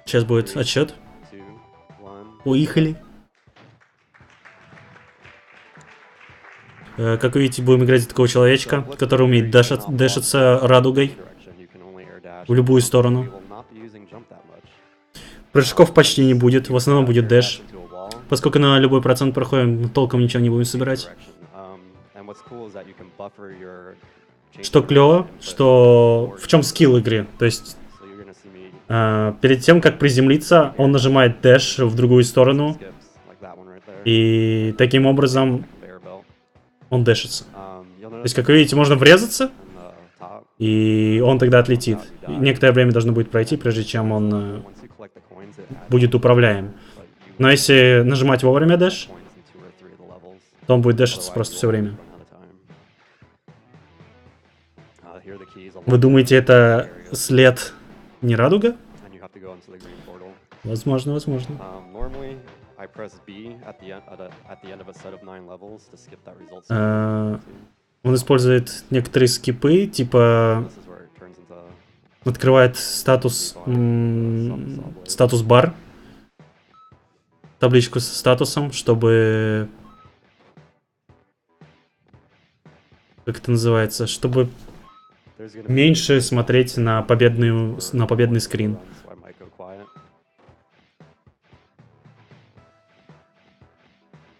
Сейчас будет отсчет. Уехали. Как вы видите, будем играть за такого человечка, который умеет дэшиться радугой в любую сторону. Прыжков почти не будет, в основном будет дэш. Поскольку на любой процент проходим, толком ничего не будем собирать. Что клево, что в чем скилл игры. То есть перед тем, как приземлиться, он нажимает дэш в другую сторону. И таким образом он дэшится. То есть, как вы видите, можно врезаться, и он тогда отлетит. И некоторое время должно будет пройти, прежде чем он будет управляем. Но если нажимать вовремя дэш, то он будет дэшиться просто все время. Вы думаете, это след не радуга? Возможно, возможно. Он использует некоторые скипы, типа открывает статус бар, табличку со статусом, чтобы, как это называется, чтобы меньше смотреть на победный скрин.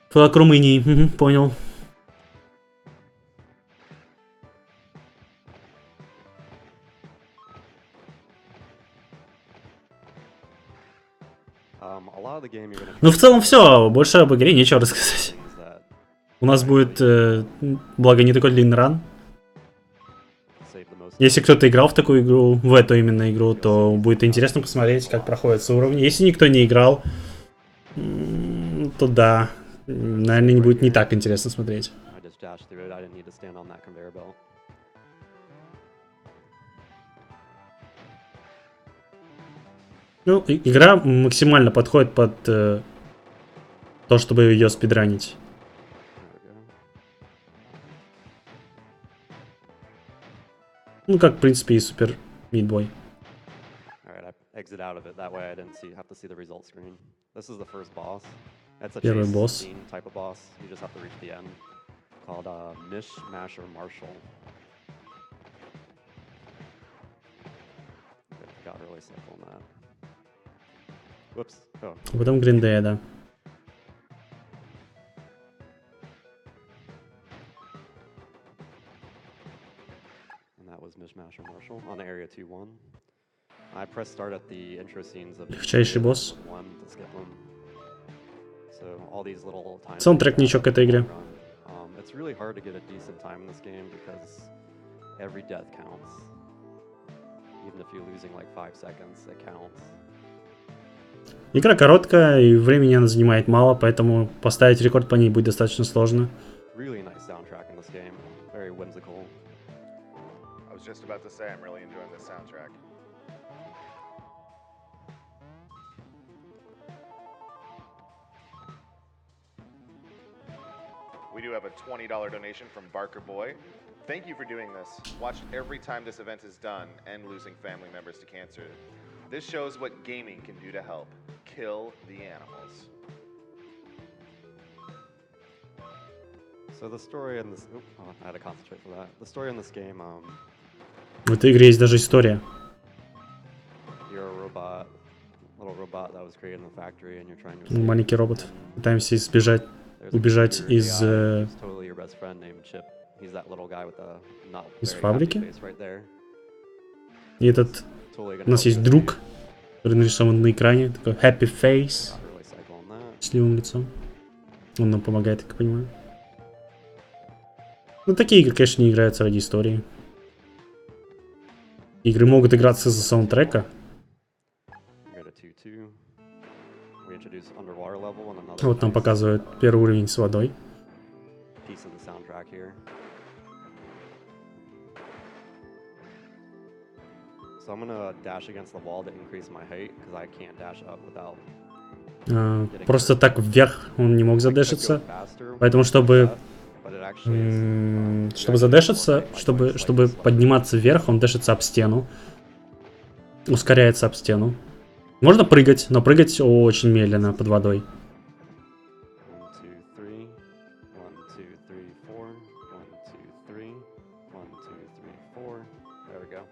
Флаг Румынии, понял. Ну, в целом все, больше об игре нечего рассказать. У нас будет, благо, не такой длинный ран. Если кто-то играл в такую игру, в эту именно игру, то будет интересно посмотреть, как проходятся уровни. Если никто не играл, то да, наверное, будет не так интересно смотреть. Ну, игра максимально подходит под то, чтобы ее спидранить. Ну, как, в принципе, и Супер Мидбой. Первый босс. А потом Гриндея, да. Легчайший босс. Саундтрек-ничок к этой игре. Игра короткая, и времени она занимает мало, поэтому поставить рекорд по ней будет достаточно сложно. We do have a $20 donation from Barker Boy. Thank you for doing this. Watch every time this event is done and losing family members to cancer. This shows what gaming can do to help. Kill the animals. So the story in this... I had to concentrate for that. The story in this game... В этой игре есть даже история. You're a robot. Little robot that was created in the factory and you're trying to... Маленький робот. Пытаемся убежать из фабрики. И этот... У нас есть друг, который нарисован на экране. Такой happy face. Счастливым лицом. Он нам помогает, как я понимаю. Ну, такие игры, конечно, не играются ради истории. Игры могут играться из-за саундтрека. Вот нам показывают первый уровень с водой. Просто так вверх он не мог задешиться. Поэтому, чтобы задешиться, чтобы подниматься вверх, он дэшится об стену. ускоряется об стену. Можно прыгать, но прыгать очень медленно под водой. 1, 2, 3. 1, 2, 3, 4. 1, 2, 3. 1, 2, 3, 4. There we go.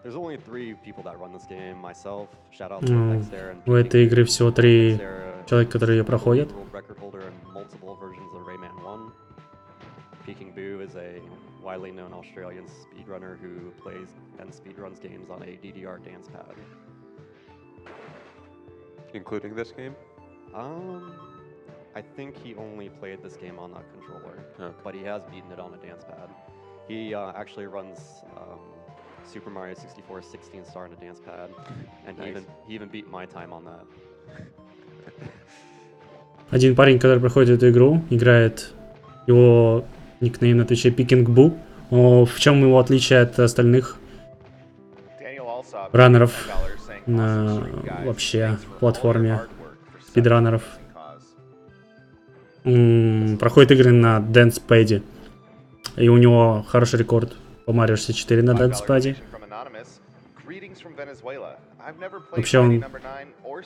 There's only 3 people that run this game. Myself, shout out to Nextera and У этой игры всего 3 человека, которые ее проходят. World record holder in multiple versions of Rayman 1. Peking Boo is a widely known Australian speedrunner who plays and speedruns games on a DDR dance pad. Including this game? I think he only played this game on that controller, Okay. but he has beaten it on a dance pad. He actually runs Super Mario 64 16 star on a dance pad, and Nice. he even beat my time on that. Один парень, который проходит эту игру, играет, его никнейм на твиче Peking Boo. В чем его отличие от остальных раннеров на вообще платформе спидранеров? Проходит игры на Dancepad. И у него хороший рекорд по Mario 64 на Dancepad. Вообще он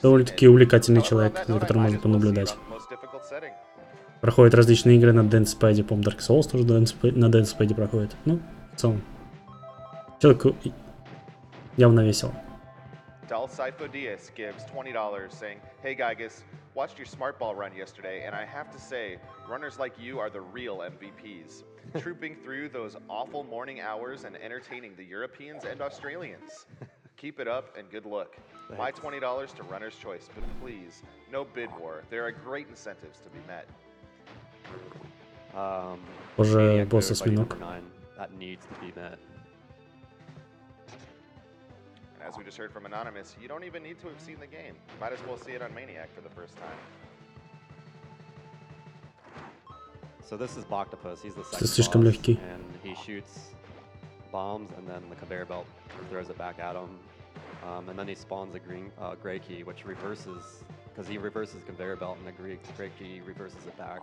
довольно-таки увлекательный человек, за которым можно понаблюдать. Проходит различные игры на Dancepad, по-моему, Dark Souls тоже на Dancepad проходит. Ну, в целом, человеку явно весело. Dalcypho Diaz gives $20 saying, "Hey Gygas, watched your smart ball run yesterday, and I have to say, runners like you are the real MVPs. Trooping through those awful morning hours and entertaining the Europeans and Australians. Keep it up and good luck. My $20 to Runner's Choice, but please, no bid war. There are great incentives to be met." Уже босс-осьминог. That needs to be met. As we just heard from Anonymous, you don't even need to have seen the game. Might as well see it on Maniac for the first time. So this is Boctopus. He's the Это second слишком boss, легкий. and he shoots bombs, and then the conveyor belt throws it back at him, and then he spawns a gray key, which reverses, because he reverses conveyor belt, and the gray key reverses it back.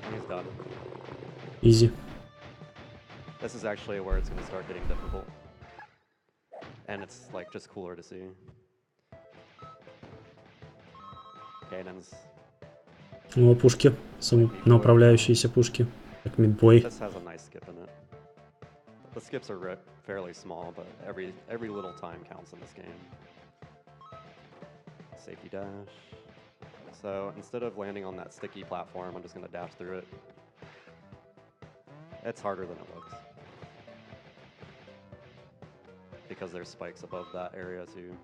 And he's done. Easy. This is actually where it's going to start getting difficult. And it's like just cooler to see. Cannons. Ну, пушки. Самоуправляющиеся пушки. Как мидбой. This has a nice skip in it. The skips are fairly small, but every little time counts in this game. Safety dash. So instead of landing on that sticky platform, I'm just going to dash through it. It's harder than it looks. Because there's spikes above that area too.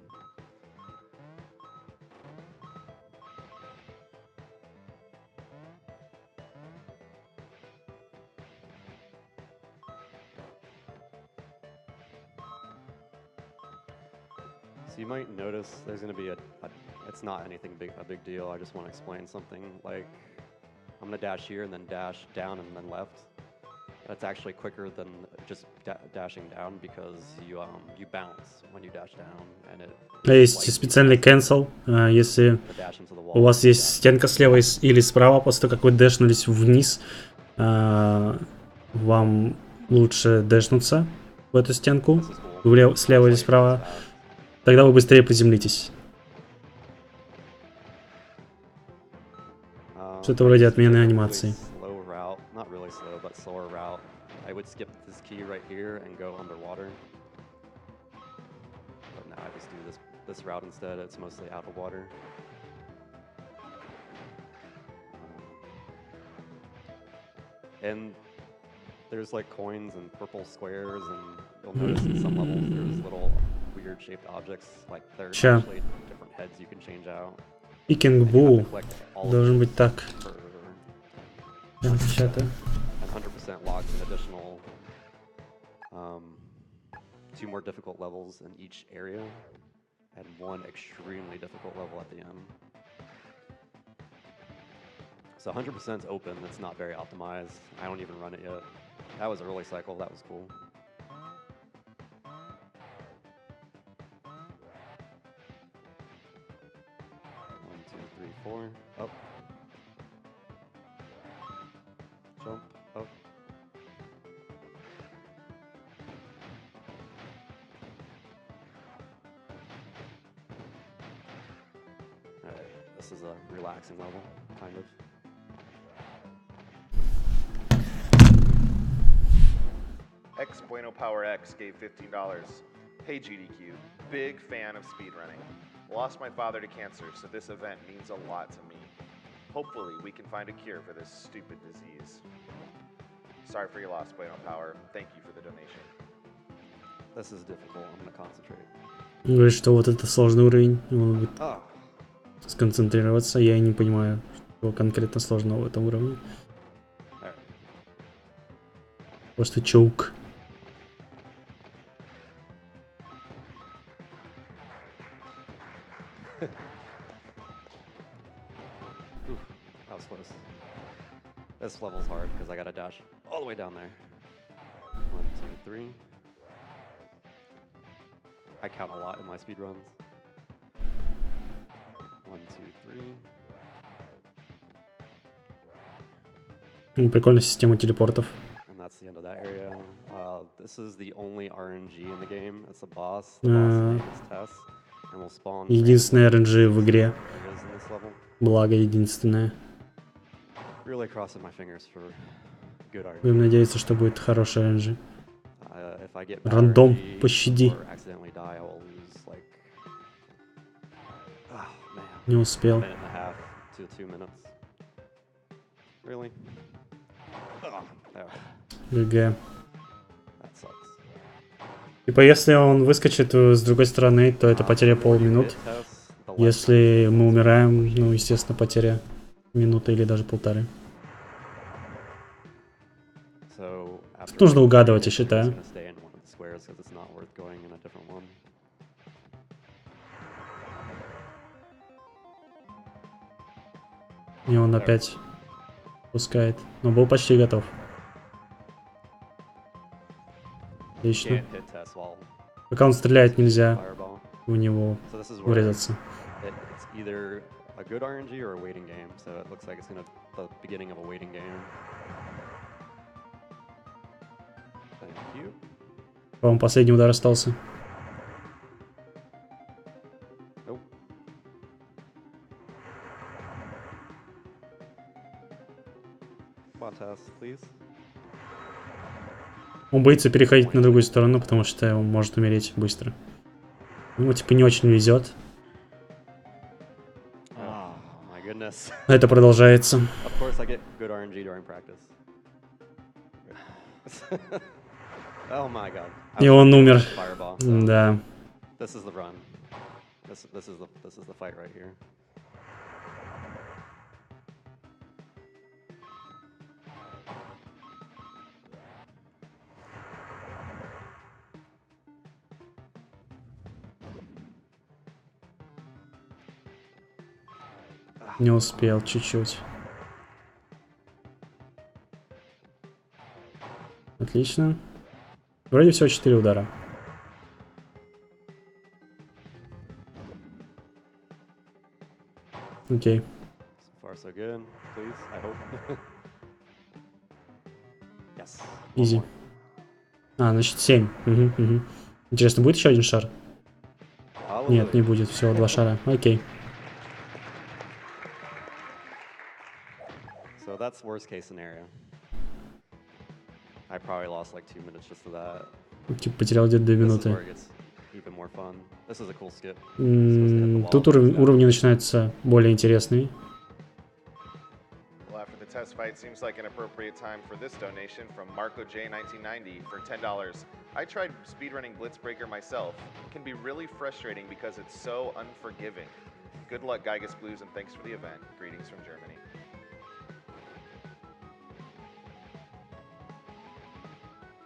So you might notice there's going to be it's not anything a big deal. I just want to explain something. Like, I'm going to dash here and then dash down and then left. That's actually quicker than just dashing down because you bounce when you dash down, and it. Есть специальный cancel, если у вас есть стенка слева или справа, после того, как вы дэшнулись вниз, вам лучше дэшнуться в эту стенку, слева или справа, тогда вы быстрее приземлитесь. Что-то вроде отмены анимации. Not really slow, but slower route. I would skip this key right here and go underwater. But now I just do this route instead. It's mostly out of water. And there's like coins and purple squares, and you'll notice in some levels there's little weird shaped objects, like there's actually different heads you can change out. Peking Boo должен быть так. And 100% locks an additional 2 more difficult levels in each area, and 1 extremely difficult level at the end. So 100% is open. It's not very optimized. I don't even run it yet. That was early cycle. That was cool. before. Up. Jump. Up. Alright, this is a relaxing level, kind of. X Bueno Power X gave $15. Hey GDQ, big fan of speedrunning. Lost my father to cancer, so this event means a lot to me. Hopefully we can find a cure for this stupid disease. Sorry for your loss, Bueno Power. Thank you for the donation. This is difficult. I'm gonna concentrate. Он говорит, что вот это сложный уровень. Он будет сконцентрироваться. Я и не понимаю, что конкретно сложного в этом уровне. Просто чук. That was close. This level's hard because I gotta dash all the way down there. 1, 2, 3. I count a lot in my speedruns. 1, 2, 3. Прикольная система телепортов. And that's the end of that area. This is the only RNG in the game. It's a boss. The boss name is Tess. And we'll spawn. Единственное RNG в игре. It is in this level. Благо единственное. Really crossing my fingers for good RNG. Будем надеяться, что будет хороший RNG. If I get Рандом, пощади. or accidentally die, I will lose like Не успел. a minute and a half to 2 minutes. Really? ГГ. That sucks. Типа, если он выскочит с другой стороны, то это потеря полминут. Если мы умираем, ну, естественно, потеря минуты или даже полторы. Тут нужно угадывать, я считаю. И он опять пускает. Но был почти готов. Отлично. Пока он стреляет, нельзя в него врезаться. По-моему, последний удар остался. Он боится переходить на другую сторону, потому что он может умереть быстро. Ему типа не очень везет. Но это продолжается. И он умер. Да. Не успел чуть-чуть. Отлично. Вроде всего 4 удара. Окей. Изи. А, значит 7. Угу. Интересно, будет еще один шар? Нет, не будет. Всего 2 шара. Окей. So that's worst case scenario. I probably lost like 2 minutes just to that. Типа потерял где-то 2 минуты. Even more fun. This is a cool skip. Тут уровни начинаются более интересные. Well, after the test fight, seems like an appropriate time for this donation from Marco J 1990 for $10. I tried speedrunning Blitzbreaker myself. It can be really frustrating because it's so unforgiving. Good luck, Geigus Blues, and thanks for the event. Greetings from Germany.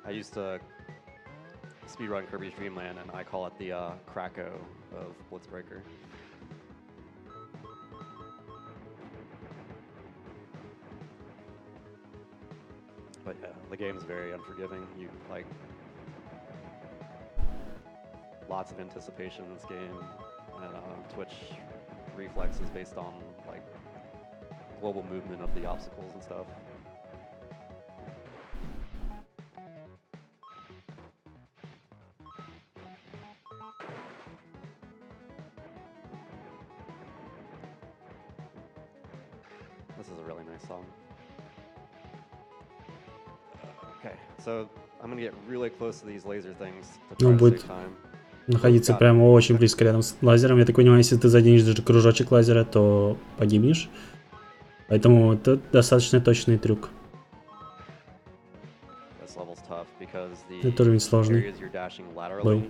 I used to speedrun Kirby's Dream Land, and I call it the Krakow of Blitzbreaker. But yeah, the game's very unforgiving. You like lots of anticipation in this game, and Twitch reflexes based on like global movement of the obstacles and stuff. This is a really nice song. Okay, so I'm gonna get really close to these laser things to try Ну, to будет save time. находиться прямо очень близко рядом с лазером. Я так понимаю, если ты заденешь даже кружочек лазера, то погибнешь. Поэтому это достаточно точный трюк. This level's tough because Этот уровень the сложный areas you're dashing был. laterally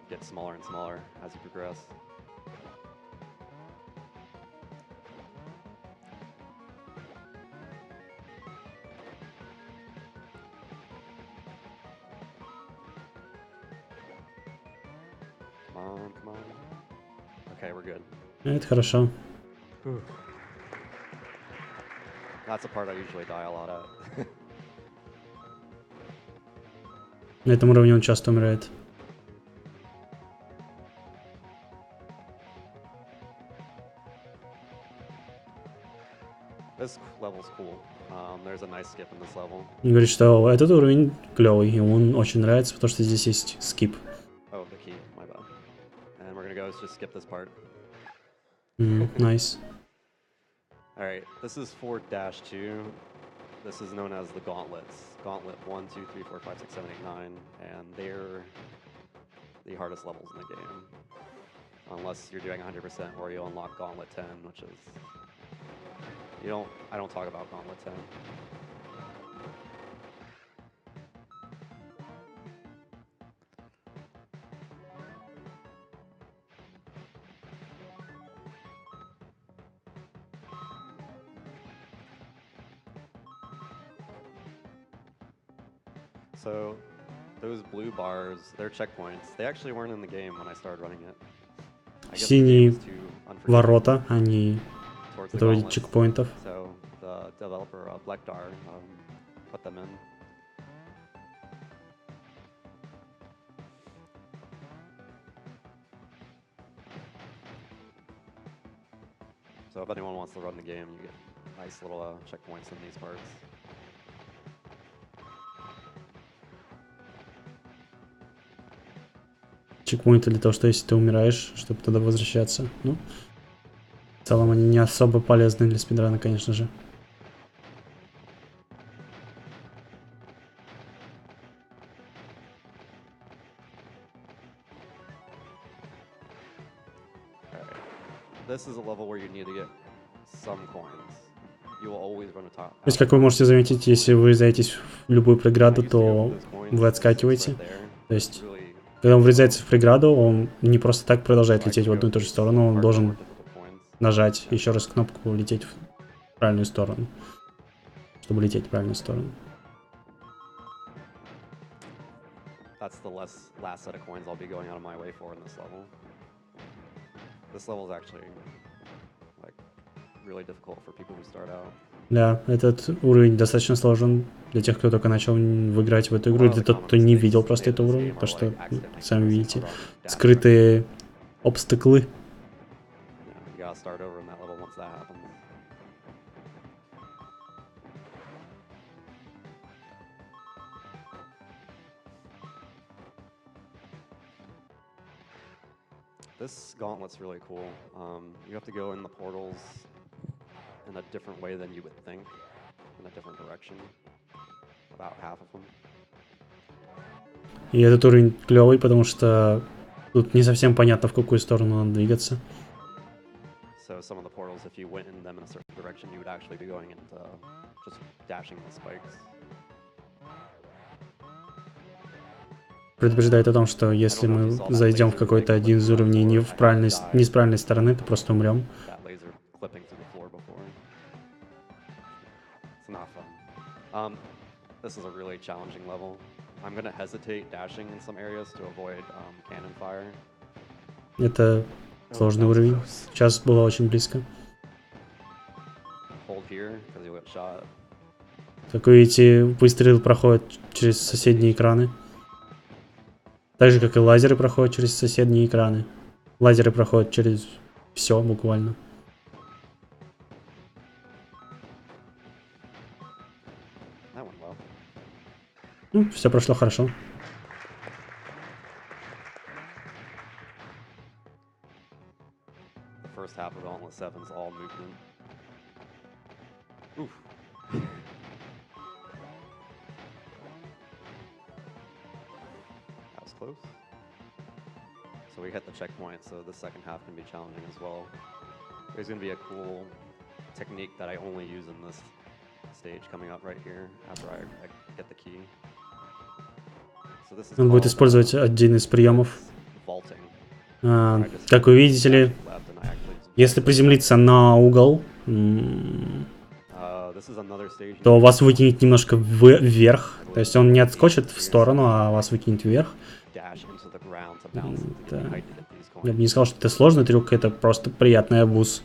get smaller and smaller as you progress. Come on. Okay, we're good. Это хорошо. That's the part I usually die a lot at. На этом уровне он часто умирает. This level's cool. There's a nice skip in this level. Он говорит, что этот уровень клевый, ему он очень нравится, потому что здесь есть скип. Oh, the key, my bad. And we're gonna go just skip this part. Nice. Alright, this is for Dash 2. This is known as the Gauntlets. Gauntlet 1, 2, 3, 4, 5, 6, 7, 8, 9. And they're the hardest levels in the game. Unless you're doing 100% or you unlock Gauntlet 10, which is... I don't talk about Gauntlet 10. So, those blue bars, they're checkpoints. They actually weren't in the game when I started running it. I guess the game Синие was too unforgiving ворота, они towards the вроде gauntlets. чекпоинтов. So the developer, Blackdar, put them in. So if anyone wants to run the game, you get nice little checkpoints in these parts. Чекпоинты для того, что если ты умираешь, чтобы туда возвращаться. Ну, в целом они не особо полезны для спидрана, конечно же. This is a level where you need to get some coins. You will always run a top. То есть, как вы можете заметить, если вы врезаетесь в любую преграду, то вы отскакиваете. То есть, когда он врезается в преграду, он не просто так продолжает лететь в одну и ту же сторону, он должен нажать еще раз кнопку «Лететь в правильную сторону», чтобы лететь в правильную сторону. That's the last set of coins I'll be going out of my way for in this level. This level is actually like really difficult for people who start out. Да, этот уровень достаточно сложен для тех, кто только начал играть в эту игру, для тех, кто не видел просто этого уровня, потому что, сами видите, скрытые обстаклы. This gauntlet's really cool. You have to go in the portals in a different way than you would think, in a different direction. About half of them. И этот уровень клевый, потому что тут не совсем понятно, в какую сторону надо двигаться. So some of the portals, if you went in them in a certain direction, you would actually be going into just dashing the spikes. Предупреждает о том, что если мы зайдем в какой-то один из уровней не с правильной стороны, то просто умрем. This is a really challenging level. I'm gonna hesitate dashing in some areas to avoid cannon fire. Это сложный уровень. Сейчас было очень близко. Hold here, because you'll get shot. Как вы видите, выстрел проходит через соседние экраны. Так же, как и лазеры проходят через соседние экраны. Лазеры проходят через все буквально. That went well. Ну, все прошло хорошо. The first half of Gauntlet 7 is all movement. Oof. That was close. So we hit the checkpoint, so the second half can be challenging as well. There's going to be a cool technique that I only use in this stage coming up right here after I get the key. So this is Он будет called, использовать один из приемов. vaulting. Как вы видите ли, Left and I actually если приземлиться на угол, this is another stage. то вас выкинет немножко вверх. То есть он не отскочит в сторону, а вас выкинет вверх. Dash into the ground to bounce to Да. get height to get these Я coins. бы не сказал, что это сложный трюк, это просто приятный абуз.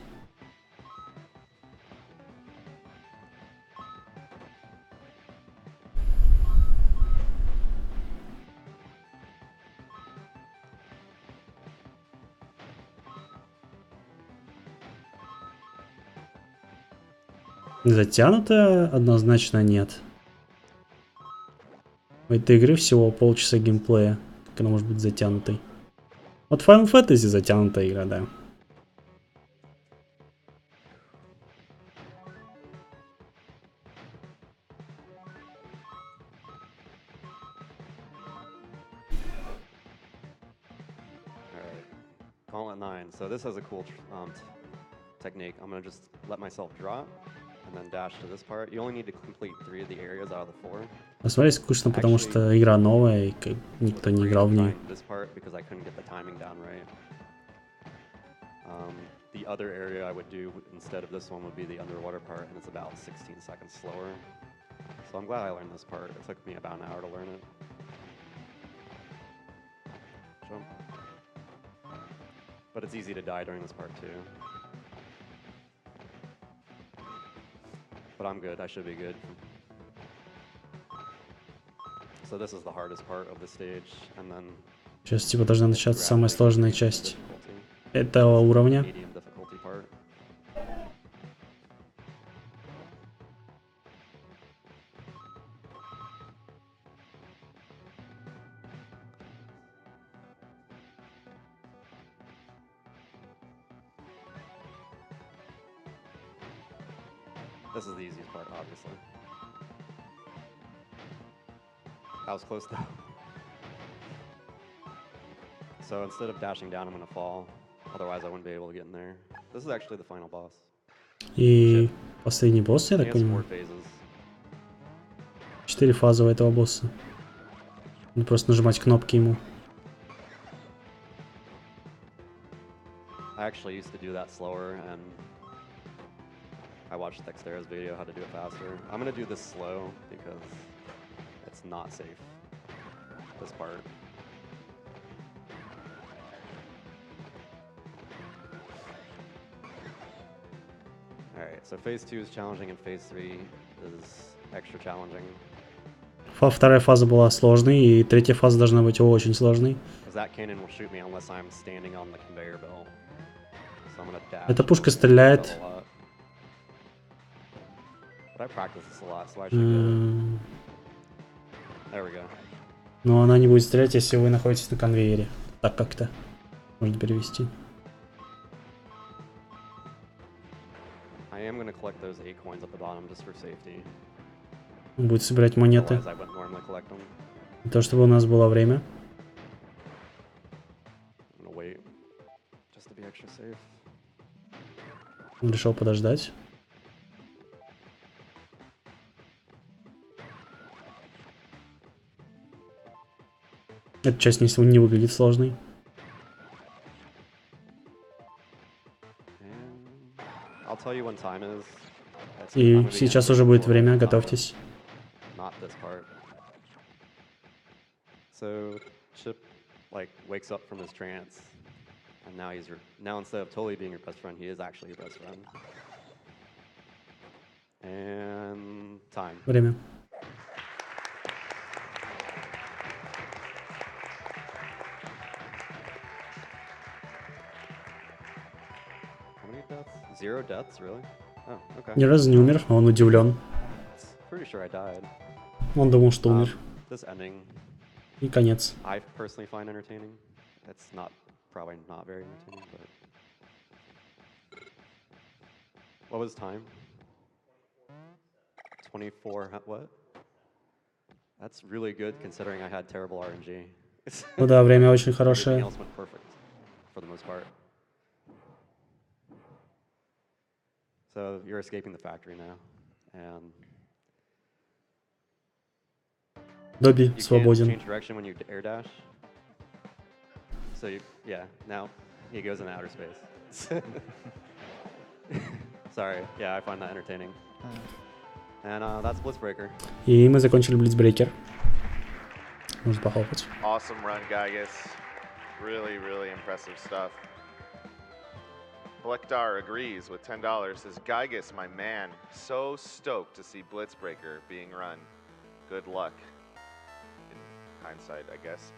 Затянуто? Однозначно нет. У этой игры всего полчаса геймплея. Как она может быть затянутой? Вот Final Fantasy затянутая игра, да. Alright. Gauntlet 9. So this has a cool technique. I'm going to just let myself drop and then dash to this part. You only need to complete 3 of the areas out of the 4. Посмотри, скучно, потому что игра новая, и никто не играл в ней. This part because I couldn't get the timing down right. The other area I would do instead of this one would be the underwater part, and it's about 16 seconds slower. So I'm glad I learned this part. It took me about an hour to learn it. Jump. But it's easy to die during this part too. But I'm good. I should be good. So this is the hardest part of the stage, and then Сейчас типа должна начаться самая сложная часть этого уровня. medium difficulty part. This is the easiest part, obviously. That was close though. So instead of dashing down, I'm gonna fall. Otherwise, I wouldn't be able to get in there. This is actually the final boss. И последний босс, я He так has 4 понимаю. phases. 4 фазы у этого босса. Надо просто нажимать кнопки ему. I actually used to do that slower, and I watched Dexter's video how to do it faster. I'm gonna do this slow because it's not safe. This part. Alright, so phase 2 is challenging and phase 3 is extra challenging. Вторая фаза была сложной, и третья фаза должна быть очень сложной. Because that cannon will shoot me unless I'm standing on the conveyor belt. So I'm gonna dash. Эта пушка стреляет. a lot. But I practice this a lot, so I should get it. There we go. Но она не будет стрелять, если вы находитесь на конвейере. Так как-то можно перевести. I am gonna collect those 8 coins at the bottom just for safety. Он будет собирать монеты. Otherwise, I wouldn't normally collect them. Для того, чтобы у нас было время. I'm gonna wait just to be extra safe. Он решил подождать. Эта часть не выглядит сложной. And I'll tell you when time is. I'm И gonna begin сейчас phase уже будет 4, время, not готовьтесь. Not this part. So Chip like wakes up from his trance, and now now instead of totally being your best friend, he is actually your best friend. And time. Время. 0 deaths, really? Oh, okay. Ни разу не умер, а он удивлен. Pretty sure I died. Он думал, что умер. This ending, И конец. I personally find entertaining. It's probably not very entertaining, but... What was time? 24, what? That's really good considering I had terrible RNG. Ну да, время очень Everything хорошее. else went perfect, for the most part. So you're escaping the factory now, and Добби you can't свободен. change direction when you air dash. So now he goes into outer space. Sorry, yeah, I find that entertaining. And that's Blitzbreaker. И мы закончили Блицбрейкер. Можно похлопать. Awesome run, Gygas. Really, really impressive stuff. Blekdar agrees with $10. Says, Gygas, my man, so stoked to see Blitzbreaker being run. Good luck. In hindsight, I guess.